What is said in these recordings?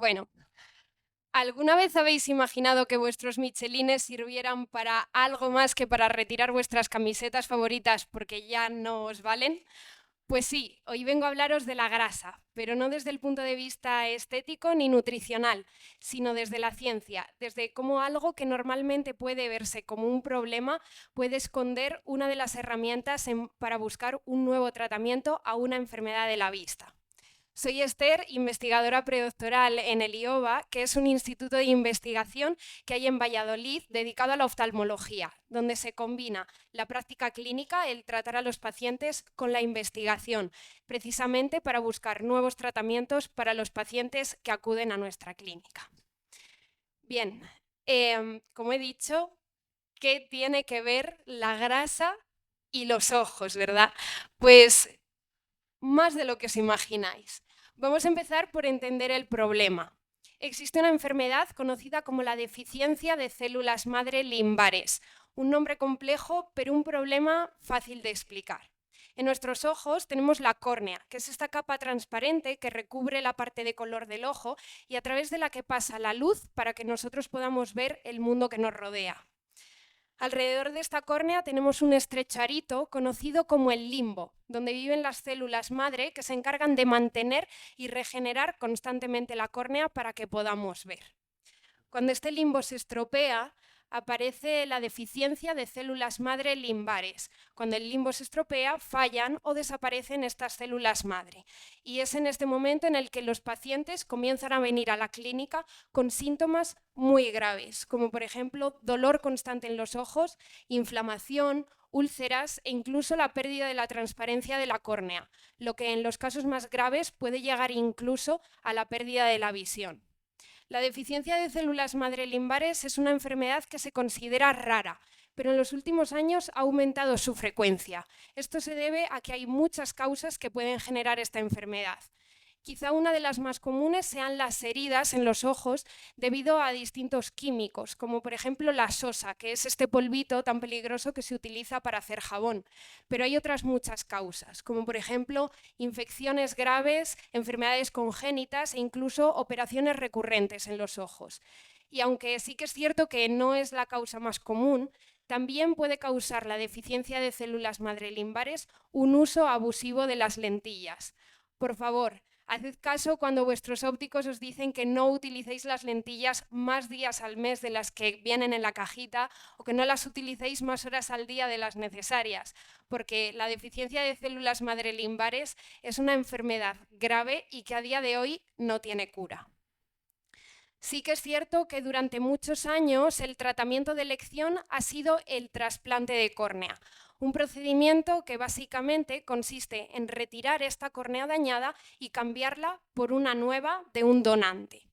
Bueno, ¿alguna vez habéis imaginado que vuestros michelines sirvieran para algo más que para retirar vuestras camisetas favoritas porque ya no os valen? Pues sí, hoy vengo a hablaros de la grasa, pero no desde el punto de vista estético ni nutricional, sino desde la ciencia, desde cómo algo que normalmente puede verse como un problema puede esconder una de las herramientas para buscar un nuevo tratamiento a una enfermedad de la vista. Soy Esther, investigadora predoctoral en el IOBA, que es un instituto de investigación que hay en Valladolid dedicado a la oftalmología, donde se combina la práctica clínica, el tratar a los pacientes, con la investigación, precisamente para buscar nuevos tratamientos para los pacientes que acuden a nuestra clínica. Bien, como he dicho, ¿qué tiene que ver la grasa y los ojos, verdad? Pues más de lo que os imagináis. Vamos a empezar por entender el problema. Existe una enfermedad conocida como la deficiencia de células madre limbares, un nombre complejo, pero un problema fácil de explicar. En nuestros ojos tenemos la córnea, que es esta capa transparente que recubre la parte de color del ojo y a través de la que pasa la luz para que nosotros podamos ver el mundo que nos rodea. Alrededor de esta córnea tenemos un estrecho arito conocido como el limbo, donde viven las células madre que se encargan de mantener y regenerar constantemente la córnea para que podamos ver. Cuando este limbo se estropea, aparece la deficiencia de células madre limbares. Cuando el limbo se estropea, fallan o desaparecen estas células madre. Y es en este momento en el que los pacientes comienzan a venir a la clínica con síntomas muy graves, como por ejemplo dolor constante en los ojos, inflamación, úlceras e incluso la pérdida de la transparencia de la córnea, lo que en los casos más graves puede llegar incluso a la pérdida de la visión. La deficiencia de células madre limbares es una enfermedad que se considera rara, pero en los últimos años ha aumentado su frecuencia. Esto se debe a que hay muchas causas que pueden generar esta enfermedad. Quizá una de las más comunes sean las heridas en los ojos debido a distintos químicos, como por ejemplo la sosa, que es este polvito tan peligroso que se utiliza para hacer jabón. Pero hay otras muchas causas, como por ejemplo infecciones graves, enfermedades congénitas e incluso operaciones recurrentes en los ojos. Y aunque sí que es cierto que no es la causa más común, también puede causar la deficiencia de células madre limbares un uso abusivo de las lentillas. Por favor, haced caso cuando vuestros ópticos os dicen que no utilicéis las lentillas más días al mes de las que vienen en la cajita o que no las utilicéis más horas al día de las necesarias, porque la deficiencia de células madre limbares es una enfermedad grave y que a día de hoy no tiene cura. Sí que es cierto que durante muchos años el tratamiento de elección ha sido el trasplante de córnea, un procedimiento que básicamente consiste en retirar esta córnea dañada y cambiarla por una nueva de un donante.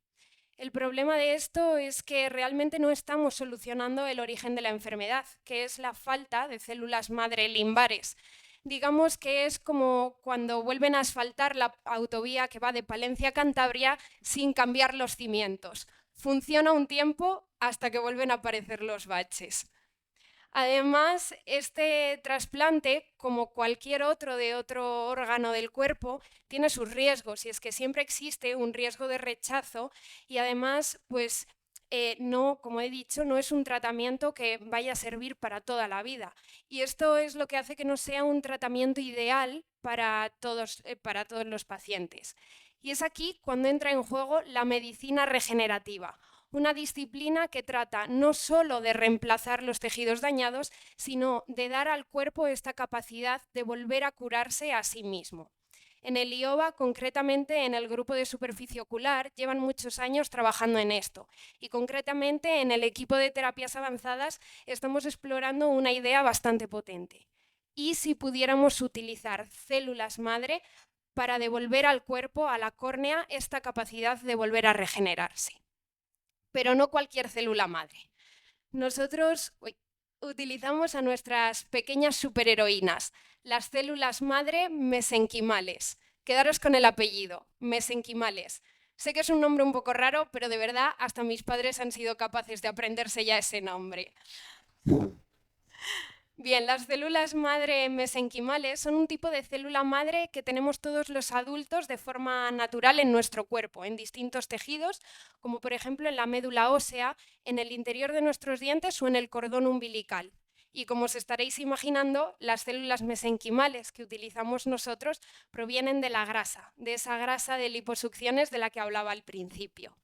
El problema de esto es que realmente no estamos solucionando el origen de la enfermedad, que es la falta de células madre limbares. Digamos que es como cuando vuelven a asfaltar la autovía que va de Palencia a Cantabria sin cambiar los cimientos. Funciona un tiempo hasta que vuelven a aparecer los baches. Además, este trasplante, como cualquier otro de otro órgano del cuerpo, tiene sus riesgos y es que siempre existe un riesgo de rechazo y además, pues no, como he dicho, no es un tratamiento que vaya a servir para toda la vida. Y esto es lo que hace que no sea un tratamiento ideal para todos los pacientes. Y es aquí cuando entra en juego la medicina regenerativa, una disciplina que trata no solo de reemplazar los tejidos dañados, sino de dar al cuerpo esta capacidad de volver a curarse a sí mismo. En el IOBA, concretamente en el grupo de superficie ocular, llevan muchos años trabajando en esto y concretamente en el equipo de terapias avanzadas estamos explorando una idea bastante potente. ¿Y si pudiéramos utilizar células madre para devolver al cuerpo, a la córnea, esta capacidad de volver a regenerarse? Pero no cualquier célula madre. Nosotros utilizamos a nuestras pequeñas superheroínas, las células madre mesenquimales. Quedaros con el apellido, mesenquimales. Sé que es un nombre un poco raro, pero de verdad hasta mis padres han sido capaces de aprenderse ya ese nombre. Bien, las células madre mesenquimales son un tipo de célula madre que tenemos todos los adultos de forma natural en nuestro cuerpo, en distintos tejidos, como por ejemplo en la médula ósea, en el interior de nuestros dientes o en el cordón umbilical. Y como os estaréis imaginando, las células mesenquimales que utilizamos nosotros provienen de la grasa, de esa grasa de liposucciones de la que hablaba al principio.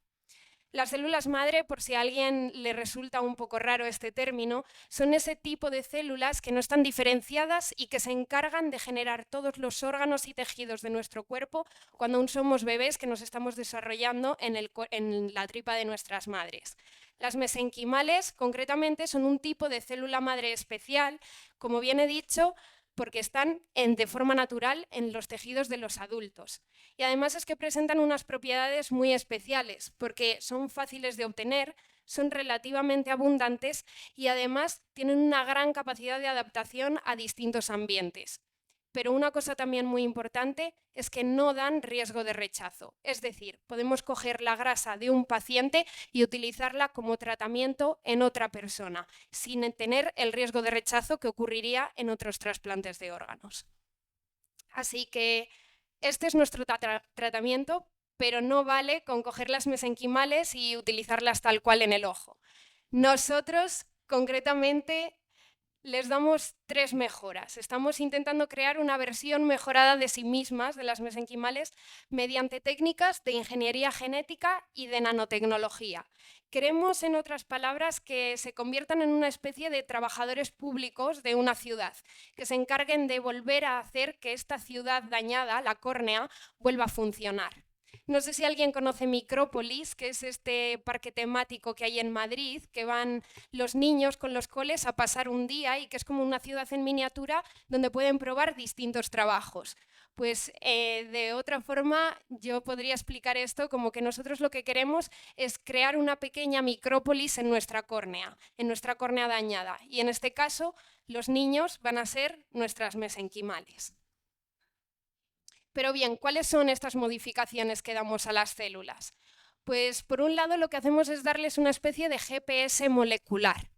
Las células madre, por si a alguien le resulta un poco raro este término, son ese tipo de células que no están diferenciadas y que se encargan de generar todos los órganos y tejidos de nuestro cuerpo cuando aún somos bebés que nos estamos desarrollando en la tripa de nuestras madres. Las mesenquimales, concretamente, son un tipo de célula madre especial, como bien he dicho, porque están de forma natural en los tejidos de los adultos. Y además es que presentan unas propiedades muy especiales, porque son fáciles de obtener, son relativamente abundantes y además tienen una gran capacidad de adaptación a distintos ambientes. Pero una cosa también muy importante es que no dan riesgo de rechazo. Es decir, podemos coger la grasa de un paciente y utilizarla como tratamiento en otra persona, sin tener el riesgo de rechazo que ocurriría en otros trasplantes de órganos. Así que este es nuestro tratamiento, pero no vale con coger las mesenquimales y utilizarlas tal cual en el ojo. Nosotros, concretamente, les damos 3 mejoras. Estamos intentando crear una versión mejorada de sí mismas, de las mesenquimales, mediante técnicas de ingeniería genética y de nanotecnología. Queremos, en otras palabras, que se conviertan en una especie de trabajadores públicos de una ciudad, que se encarguen de volver a hacer que esta ciudad dañada, la córnea, vuelva a funcionar. No sé si alguien conoce Micrópolis, que es este parque temático que hay en Madrid, que van los niños con los coles a pasar un día y que es como una ciudad en miniatura donde pueden probar distintos trabajos. Pues de otra forma yo podría explicar esto como que nosotros lo que queremos es crear una pequeña micrópolis en nuestra córnea dañada. Y en este caso los niños van a ser nuestras mesenquimales. Pero bien, ¿cuáles son estas modificaciones que damos a las células? Pues por un lado lo que hacemos es darles una especie de GPS molecular.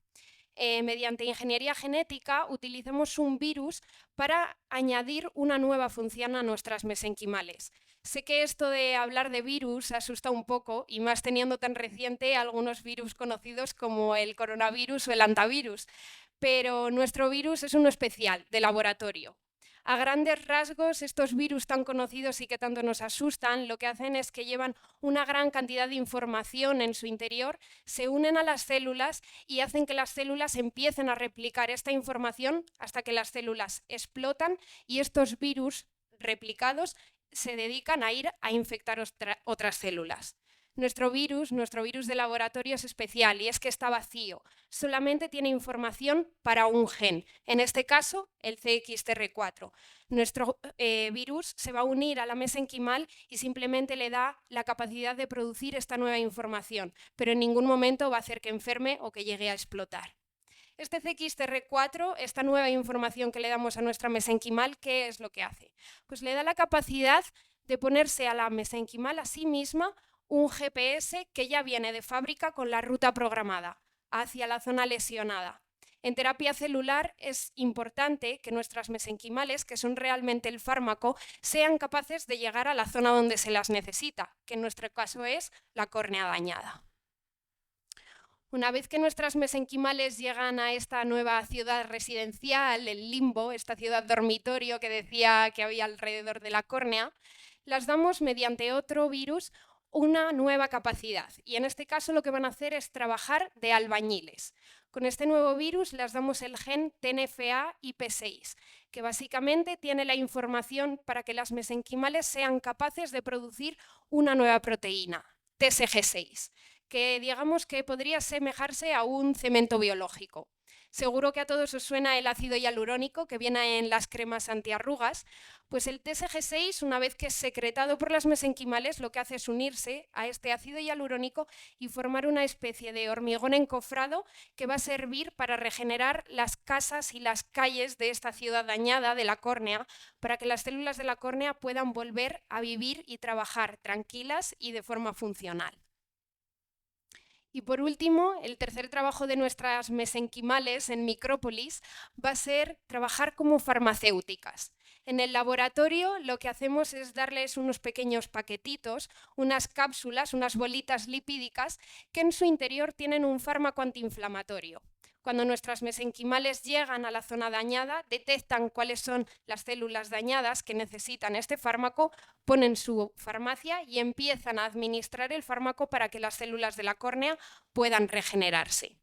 Mediante ingeniería genética utilizamos un virus para añadir una nueva función a nuestras mesenquimales. Sé que esto de hablar de virus asusta un poco, y más teniendo tan reciente algunos virus conocidos como el coronavirus o el antivirus, pero nuestro virus es uno especial, de laboratorio. A grandes rasgos, estos virus tan conocidos y que tanto nos asustan, lo que hacen es que llevan una gran cantidad de información en su interior, se unen a las células y hacen que las células empiecen a replicar esta información hasta que las células explotan y estos virus replicados se dedican a ir a infectar otras células. Nuestro virus de laboratorio es especial y es que está vacío. Solamente tiene información para un gen, en este caso el CXCR4. Nuestro virus se va a unir a la mesenquimal y simplemente le da la capacidad de producir esta nueva información, pero en ningún momento va a hacer que enferme o que llegue a explotar. Este CXCR4, esta nueva información que le damos a nuestra mesenquimal, ¿qué es lo que hace? Pues le da la capacidad de ponerse a la mesenquimal a sí misma un GPS que ya viene de fábrica con la ruta programada hacia la zona lesionada. En terapia celular es importante que nuestras mesenquimales, que son realmente el fármaco, sean capaces de llegar a la zona donde se las necesita, que en nuestro caso es la córnea dañada. Una vez que nuestras mesenquimales llegan a esta nueva ciudad residencial, el limbo, esta ciudad dormitorio que decía que había alrededor de la córnea, las damos mediante otro virus una nueva capacidad. Y en este caso lo que van a hacer es trabajar de albañiles. Con este nuevo virus les damos el gen TNFA-IP6, que básicamente tiene la información para que las mesenquimales sean capaces de producir una nueva proteína, TSG6, que digamos que podría asemejarse a un cemento biológico. Seguro que a todos os suena el ácido hialurónico que viene en las cremas antiarrugas, pues el TSG6, una vez que es secretado por las mesenquimales, lo que hace es unirse a este ácido hialurónico y formar una especie de hormigón encofrado que va a servir para regenerar las casas y las calles de esta ciudad dañada de la córnea, para que las células de la córnea puedan volver a vivir y trabajar tranquilas y de forma funcional. Y por último, el tercer trabajo de nuestras mesenquimales en Micrópolis va a ser trabajar como farmacéuticas. En el laboratorio lo que hacemos es darles unos pequeños paquetitos, unas cápsulas, unas bolitas lipídicas que en su interior tienen un fármaco antiinflamatorio. Cuando nuestras mesenquimales llegan a la zona dañada, detectan cuáles son las células dañadas que necesitan este fármaco, ponen su farmacia y empiezan a administrar el fármaco para que las células de la córnea puedan regenerarse.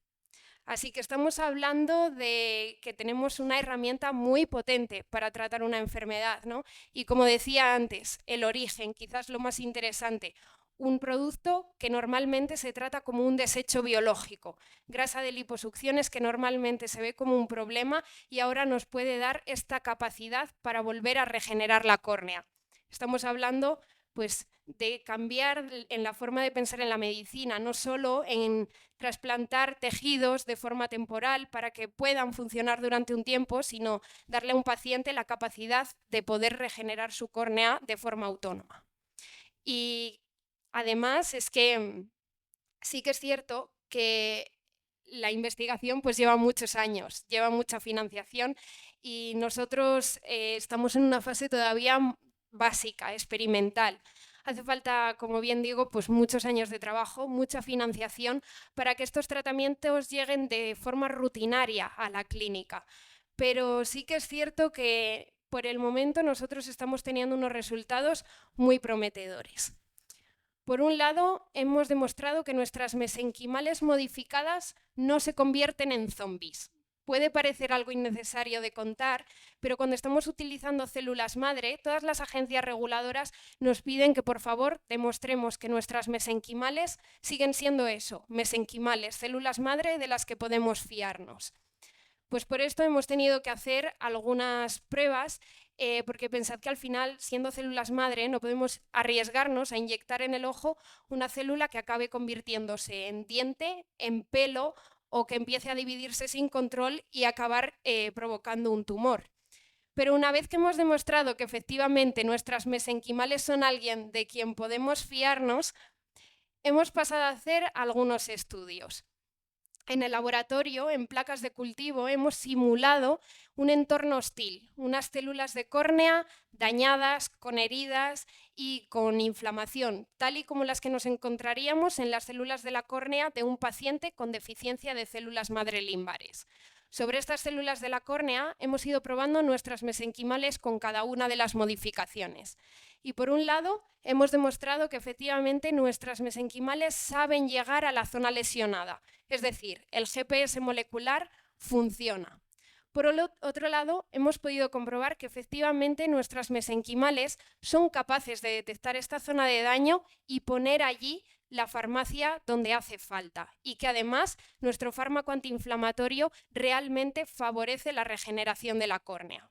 Así que estamos hablando de que tenemos una herramienta muy potente para tratar una enfermedad, ¿no? Y como decía antes, el origen, quizás lo más interesante, un producto que normalmente se trata como un desecho biológico, grasa de liposucciones que normalmente se ve como un problema y ahora nos puede dar esta capacidad para volver a regenerar la córnea. Estamos hablando pues, de cambiar en la forma de pensar en la medicina, no solo en trasplantar tejidos de forma temporal para que puedan funcionar durante un tiempo, sino darle a un paciente la capacidad de poder regenerar su córnea de forma autónoma. Y además es que sí que es cierto que la investigación pues lleva muchos años, lleva mucha financiación y nosotros estamos en una fase todavía básica, experimental. Hace falta, como bien digo, pues muchos años de trabajo, mucha financiación para que estos tratamientos lleguen de forma rutinaria a la clínica. Pero sí que es cierto que por el momento nosotros estamos teniendo unos resultados muy prometedores. Por un lado, hemos demostrado que nuestras mesenquimales modificadas no se convierten en zombies. Puede parecer algo innecesario de contar, pero cuando estamos utilizando células madre, todas las agencias reguladoras nos piden que por favor demostremos que nuestras mesenquimales siguen siendo eso, mesenquimales, células madre de las que podemos fiarnos. Pues por esto hemos tenido que hacer algunas pruebas, porque pensad que al final, siendo células madre, no podemos arriesgarnos a inyectar en el ojo una célula que acabe convirtiéndose en diente, en pelo o que empiece a dividirse sin control y acabar provocando un tumor. Pero una vez que hemos demostrado que efectivamente nuestras mesenquimales son alguien de quien podemos fiarnos, hemos pasado a hacer algunos estudios. En el laboratorio, en placas de cultivo, hemos simulado un entorno hostil, unas células de córnea dañadas, con heridas y con inflamación, tal y como las que nos encontraríamos en las células de la córnea de un paciente con deficiencia de células madre limbares. Sobre estas células de la córnea hemos ido probando nuestras mesenquimales con cada una de las modificaciones. Y por un lado, hemos demostrado que efectivamente nuestras mesenquimales saben llegar a la zona lesionada, es decir, el GPS molecular funciona. Por otro lado, hemos podido comprobar que efectivamente nuestras mesenquimales son capaces de detectar esta zona de daño y poner allí la farmacia donde hace falta y que además nuestro fármaco antiinflamatorio realmente favorece la regeneración de la córnea.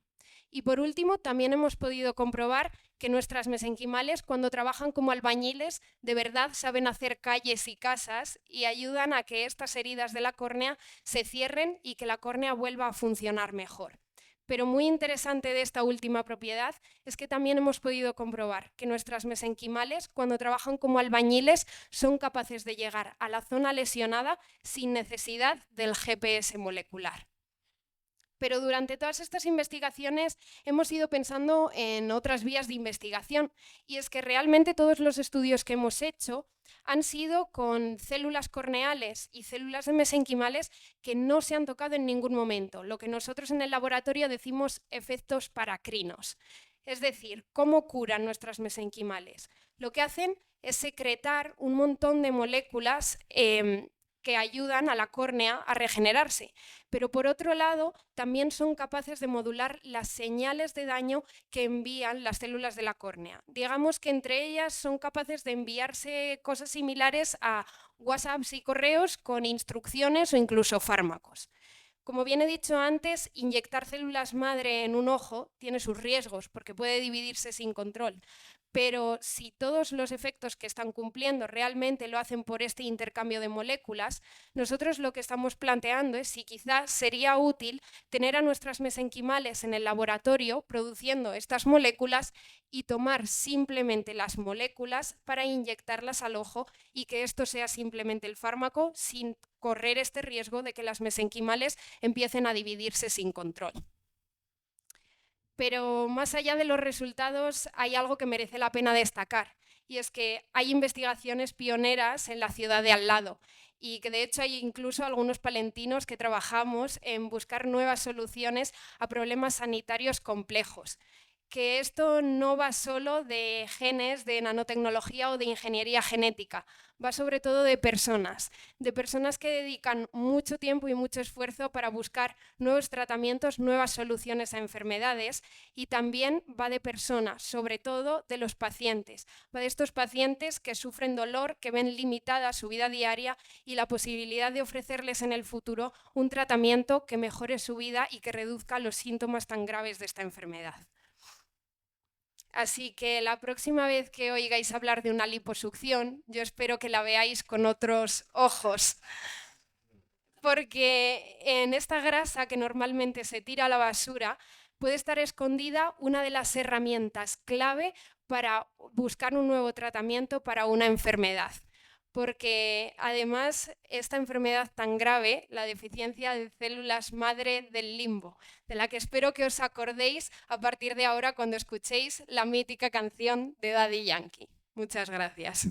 Y por último, también hemos podido comprobar que nuestras mesenquimales, cuando trabajan como albañiles, de verdad saben hacer calles y casas y ayudan a que estas heridas de la córnea se cierren y que la córnea vuelva a funcionar mejor. Pero muy interesante de esta última propiedad es que también hemos podido comprobar que nuestras mesenquimales, cuando trabajan como albañiles, son capaces de llegar a la zona lesionada sin necesidad del GPS molecular. Pero durante todas estas investigaciones hemos ido pensando en otras vías de investigación y es que realmente todos los estudios que hemos hecho han sido con células corneales y células de mesenquimales que no se han tocado en ningún momento, lo que nosotros en el laboratorio decimos efectos paracrinos. Es decir, ¿cómo curan nuestras mesenquimales? Lo que hacen es secretar un montón de moléculas que ayudan a la córnea a regenerarse, pero por otro lado también son capaces de modular las señales de daño que envían las células de la córnea. Digamos que entre ellas son capaces de enviarse cosas similares a WhatsApps y correos con instrucciones o incluso fármacos. Como bien he dicho antes, inyectar células madre en un ojo tiene sus riesgos porque puede dividirse sin control, Pero si todos los efectos que están cumpliendo realmente lo hacen por este intercambio de moléculas, nosotros lo que estamos planteando es si quizás sería útil tener a nuestras mesenquimales en el laboratorio produciendo estas moléculas y tomar simplemente las moléculas para inyectarlas al ojo y que esto sea simplemente el fármaco sin correr este riesgo de que las mesenquimales empiecen a dividirse sin control. Pero más allá de los resultados hay algo que merece la pena destacar, y es que hay investigaciones pioneras en la ciudad de al lado y que de hecho hay incluso algunos palentinos que trabajamos en buscar nuevas soluciones a problemas sanitarios complejos. Que esto no va solo de genes, de nanotecnología o de ingeniería genética, va sobre todo de personas que dedican mucho tiempo y mucho esfuerzo para buscar nuevos tratamientos, nuevas soluciones a enfermedades, y también va de personas, sobre todo de los pacientes, va de estos pacientes que sufren dolor, que ven limitada su vida diaria y la posibilidad de ofrecerles en el futuro un tratamiento que mejore su vida y que reduzca los síntomas tan graves de esta enfermedad. Así que la próxima vez que oigáis hablar de una liposucción, yo espero que la veáis con otros ojos, porque en esta grasa que normalmente se tira a la basura puede estar escondida una de las herramientas clave para buscar un nuevo tratamiento para una enfermedad. Porque además esta enfermedad tan grave, la deficiencia de células madre del limbo, de la que espero que os acordéis a partir de ahora cuando escuchéis la mítica canción de Daddy Yankee. Muchas gracias.